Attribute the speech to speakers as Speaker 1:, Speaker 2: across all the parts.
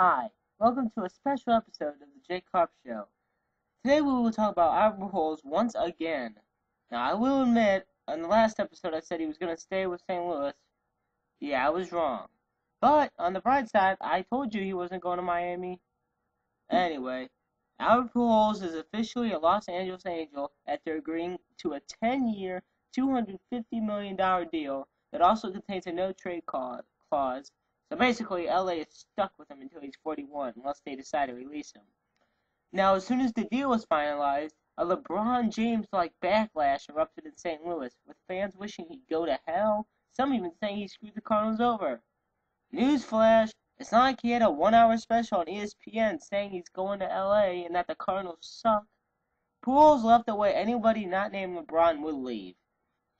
Speaker 1: Hi, welcome to a special episode of the J-Karp Show. Today we will talk about Albert Pujols once again. Now I will admit, on the last episode I said he was going to stay with St. Louis. Yeah, I was wrong. But, on the bright side, I told you he wasn't going to Miami. Anyway, Albert Pujols is officially a Los Angeles Angel after agreeing to a 10-year, $250 million deal that also contains a no-trade clause. So basically, LA is stuck with him until he's 41, unless they decide to release him. Now, as soon as the deal was finalized, a LeBron James-like backlash erupted in St. Louis, with fans wishing he'd go to hell, some even saying he screwed the Cardinals over. Newsflash, it's not like he had a 1-hour special on ESPN saying he's going to LA and that the Cardinals suck. Pujols left the way anybody not named LeBron would leave.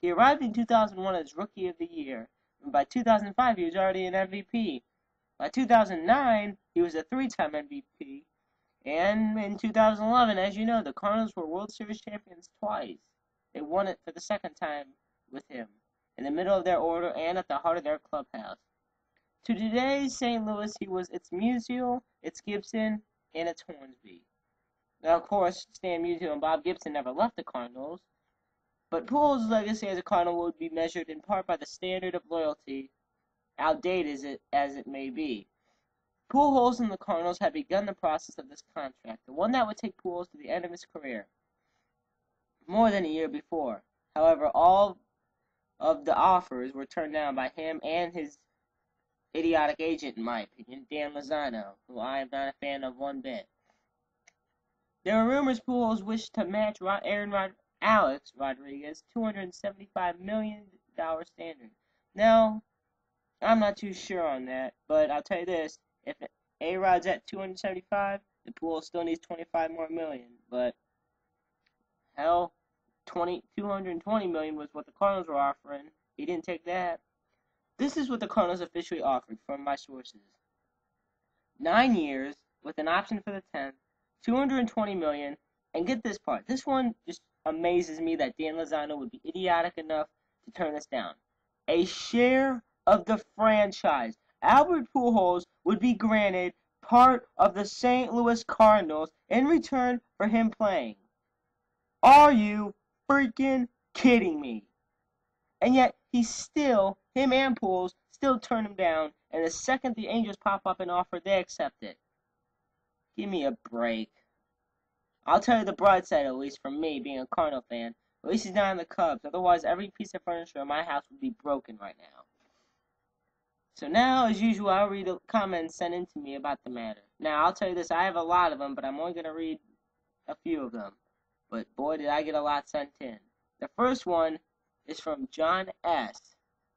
Speaker 1: He arrived in 2001 as Rookie of the Year, and by 2005 he was already an MVP. By 2009, he was a 3-time MVP, and in 2011, as you know, the Cardinals were World Series champions twice. They won it for the second time with him, in the middle of their order and at the heart of their clubhouse. To today's St. Louis, he was its Musial, its Gibson, and its Hornsby. Now, of course, Stan Musial and Bob Gibson never left the Cardinals, but Pujols' legacy as a Cardinal would be measured in part by the standard of loyalty, outdated as it may be. Pujols and the Cardinals had begun the process of this contract, the one that would take Pujols to the end of his career, more than a year before. However, all of the offers were turned down by him and his idiotic agent, in my opinion, Dan Lozano, who I am not a fan of one bit. There were rumors Pujols wished to match Alex Rodriguez's $275 million standard. Now, I'm not too sure on that, but I'll tell you this, if A-Rod's at 275, the Pujols still needs 25 more million, but hell, 220 million was what the Cardinals were offering. He didn't take that. This is what the Cardinals officially offered from my sources. 9 years, with an option for the 10th, $220 million, and get this part. This one just amazes me that Dan Lozano would be idiotic enough to turn this down. A share of the franchise. Albert Pujols would be granted part of the St. Louis Cardinals in return for him playing. Are you freaking kidding me? And yet, him and Pujols, still turn him down, and the second the Angels pop up and offer, they accept it. Give me a break. I'll tell you the bright side, at least from me, being a Cardinal fan. At least he's not in the Cubs, otherwise every piece of furniture in my house would be broken right now. So now, as usual, I'll read comments sent in to me about the matter. Now, I'll tell you this, I have a lot of them, but I'm only going to read a few of them. But boy, did I get a lot sent in. The first one is from John S.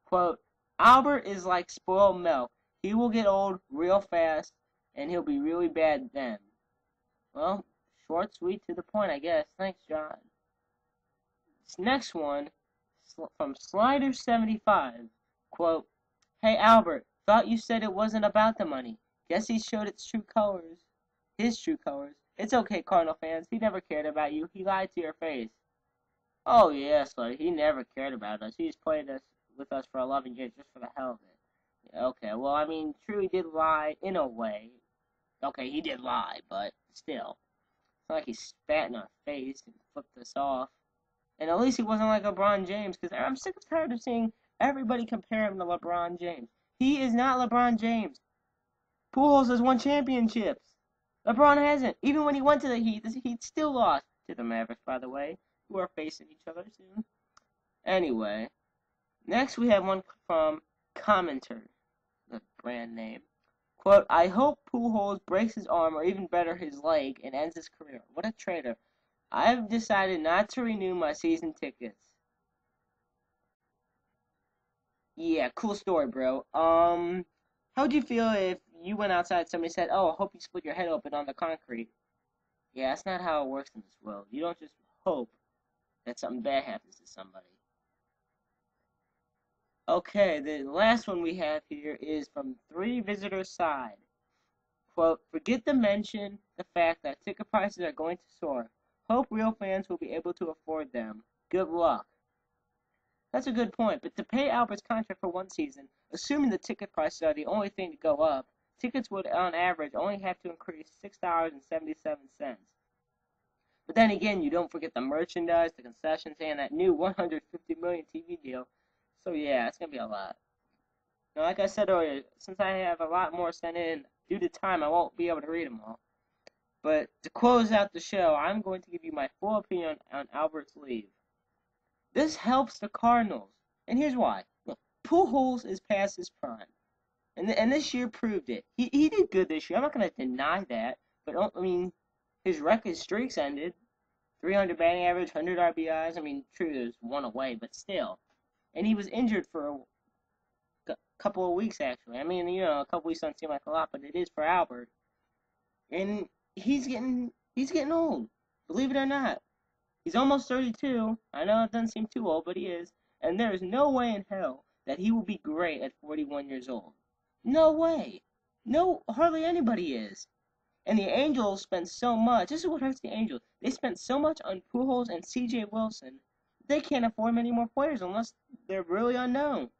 Speaker 1: Quote, Albert is like spoiled milk. He will get old real fast, and he'll be really bad then. Well, short, sweet, to the point, I guess. Thanks, John. This next one, from Slider75. Quote, Hey, Albert, thought you said it wasn't about the money. Guess he showed its true colors. His true colors. It's okay, Cardinal fans. He never cared about you. He lied to your face. Oh, yeah, Sluddy. He never cared about us. He's played with us for 11 years just for the hell of it. Okay, well, I mean, true, he did lie in a way. Okay, he did lie, but still. It's not like he spat in our face and flipped us off. And at least he wasn't like LeBron James, because I'm sick and tired of seeing everybody compare him to LeBron James. He is not LeBron James. Pujols has won championships. LeBron hasn't. Even when he went to the Heat still lost to the Mavericks, by the way, who are facing each other soon. Anyway, next we have one from Commenter, the brand name. Quote, I hope Pujols breaks his arm or even better his leg and ends his career. What a traitor. I've decided not to renew my season tickets. Yeah, cool story, bro. How would you feel if you went outside and somebody said, oh, I hope you split your head open on the concrete? Yeah, that's not how it works in this world. You don't just hope that something bad happens to somebody. Okay, the last one we have here is from 3 Visitors Side. Quote, forget to mention the fact that ticket prices are going to soar. Hope real fans will be able to afford them. Good luck. That's a good point, but to pay Albert's contract for one season, assuming the ticket prices are the only thing to go up, tickets would, on average, only have to increase $6.77. But then again, you don't forget the merchandise, the concessions, and that new 150 million TV deal. So yeah, it's gonna be a lot. Now, like I said earlier, since I have a lot more sent in, due to time, I won't be able to read them all. But to close out the show, I'm going to give you my full opinion on Albert's leave. This helps the Cardinals, and here's why. Look, Pujols is past his prime, and this year proved it. He did good this year. I'm not going to deny that, but I mean, his record streaks ended. 300 batting average, 100 RBIs. I mean, true, there's one away, but still. And he was injured for a couple of weeks, actually. I mean, a couple weeks don't seem like a lot, but it is for Albert. And he's getting old, believe it or not. He's almost 32. I know it doesn't seem too old, but he is. And there is no way in hell that he will be great at 41 years old. No way. No, hardly anybody is. And the Angels spent so much. This is what hurts the Angels. They spent so much on Pujols and C.J. Wilson. They can't afford many more players unless they're really unknown.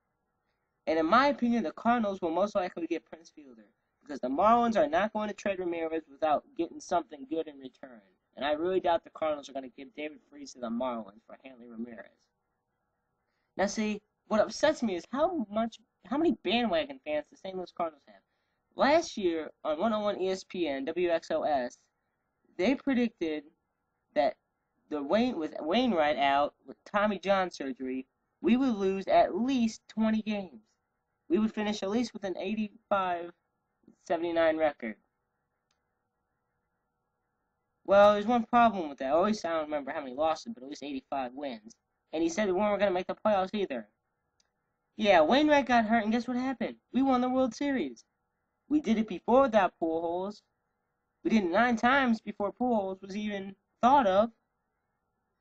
Speaker 1: And in my opinion, the Cardinals will most likely get Prince Fielder, because the Marlins are not going to trade Ramirez without getting something good in return. And I really doubt the Cardinals are going to give David Freese to the Marlins for Hanley Ramirez. Now see, what upsets me is how many bandwagon fans the St. Louis Cardinals have. Last year, on 101 ESPN, WXOS, they predicted that with Wainwright out, with Tommy John surgery, we would lose at least 20 games. We would finish at least with an 85-79 record. Well, there's one problem with that. I don't remember how many losses, but at least 85 wins. And he said we weren't going to make the playoffs either. Yeah, Wainwright got hurt, and guess what happened? We won the World Series. We did it before without Pujols. We did it 9 times before Pujols was even thought of.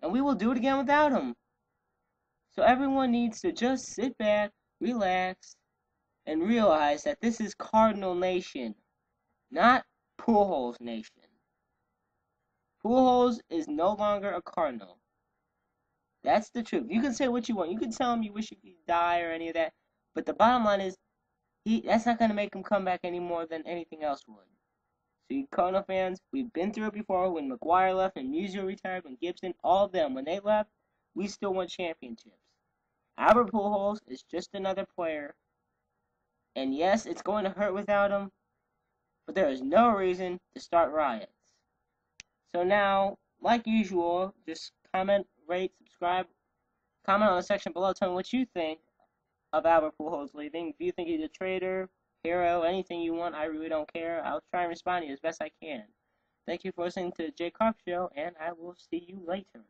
Speaker 1: And we will do it again without him. So everyone needs to just sit back, relax, and realize that this is Cardinal Nation, not Pujols Nation. Pujols is no longer a Cardinal. That's the truth. You can say what you want. You can tell him you wish he could die or any of that. But the bottom line is, that's not going to make him come back any more than anything else would. So you Cardinal fans, we've been through it before. When McGwire left, and Musial retired, when Gibson, all of them, when they left, we still won championships. Albert Pujols is just another player. And yes, it's going to hurt without him. But there is no reason to start riots. So now, like usual, just comment, rate, subscribe. Comment on the section below. Tell me what you think of Albert Pujols leaving. If you think he's a traitor, hero, anything you want, I really don't care. I'll try and respond to you as best I can. Thank you for listening to the J-Karp Show, and I will see you later.